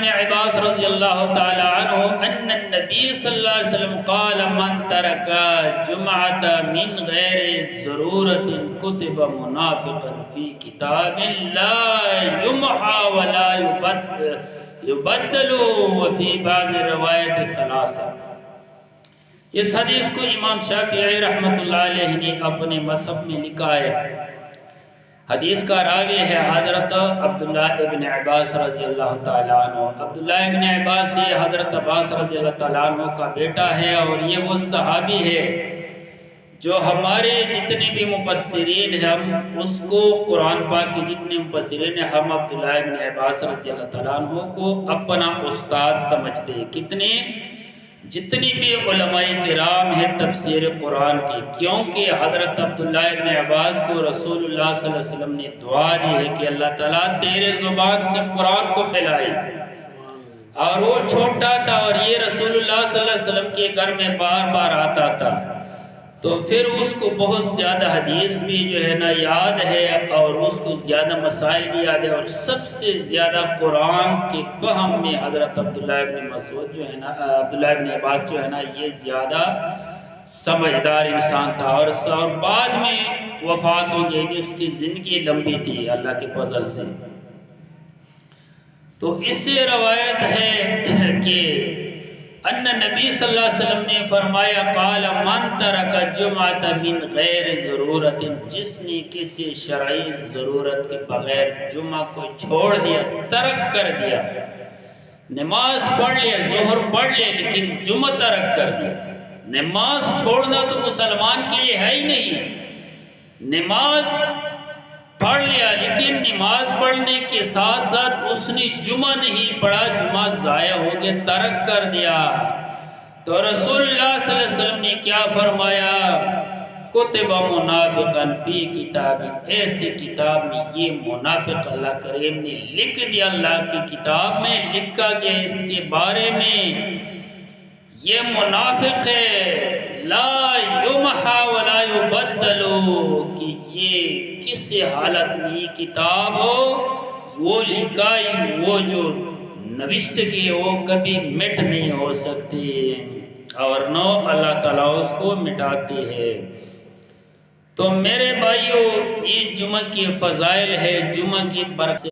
ابن عباس رضی اللہ تعالی عنہ ان النبی صلی اللہ علیہ وسلم قال من ترک جمعة من غیر ضرورت کتب منافقا فی کتاب لا یمحى ولا یبدل وفی بعض روایت ثلاثہ۔ اس حدیث کو امام شافعی رحمۃ اللہ علیہ نے اپنے مصحف میں لکھا ہے۔ حدیث کا راوی ہے حضرت عبداللہ ابن عباس رضی اللہ تعالیٰ عنہ۔ عبداللہ ابن عباس یہ حضرت عباس رضی اللہ تعالیٰ عنہ کا بیٹا ہے، اور یہ وہ صحابی ہے جو ہمارے جتنے بھی مفسرین ہیں، ہم اس کو قرآن پاک کے جتنے مفسرین ہیں، ہم عبداللہ ابن عباس رضی اللہ تعالیٰ عنہ کو اپنا استاد سمجھتے ہیں۔ جتنی بھی علماء کرام ہیں تفسیر قرآن کی، کیونکہ حضرت عبداللہ ابن عباس کو رسول اللہ صلی اللہ علیہ وسلم نے دعا دی ہے کہ اللہ تعالیٰ تیرے زبان سے قرآن کو پھیلائے، اور وہ چھوٹا تھا اور یہ رسول اللہ صلی اللہ علیہ وسلم کے گھر میں بار بار آتا تھا، تو پھر اس کو بہت زیادہ حدیث بھی جو ہے نا یاد ہے، اور اس کو زیادہ مسائل بھی یاد ہے، اور سب سے زیادہ قرآن کے فہم میں حضرت عبداللہ ابن مسعود جو ہے نا، عبداللہ ابن عباس جو ہے نا، یہ زیادہ سمجھدار انسان تھا، اور بعد میں وفات ہو گئی تھی، اس کی زندگی لمبی تھی اللہ کے فضل سے۔ تو اس سے روایت ہے کہ ان نبی صلی اللہ علیہ وسلم نے فرمایا قال من ترک جمعة من غیر ضرورت، جس نے کسی شرعی ضرورت کے بغیر جمعہ کو چھوڑ دیا، ترک کر دیا، نماز پڑھ لیا، ظہر پڑھ لیا، لیکن جمعہ ترک کر دیا۔ نماز چھوڑنا تو مسلمان کے لیے ہے ہی نہیں، نماز پڑھ لیا لیکن نماز پڑھنے کے ساتھ ساتھ اس نے جمعہ نہیں پڑھا، جمعہ ضائع ہو گیا، ترک کر دیا۔ تو رسول اللہ صلی اللہ علیہ وسلم نے کیا فرمایا؟ کتب منافقا فی کتاب، ایسی کتاب میں یہ منافق اللہ کریم نے لکھ دیا، اللہ کی کتاب میں لکھا گیا اس کے بارے میں، یہ منافق ہے، لا یمحى ولا یبدل، کہ یہ کس حالت میں یہ کتاب ہو، وہ لکھائی، وہ جو نوشت کی وہ کبھی مٹ نہیں ہو سکتی، اور نو اللہ تعالیٰ اس کو مٹاتی ہے۔ تو میرے بھائیو، یہ جمعہ کی فضائل ہے، جمعہ کی برکت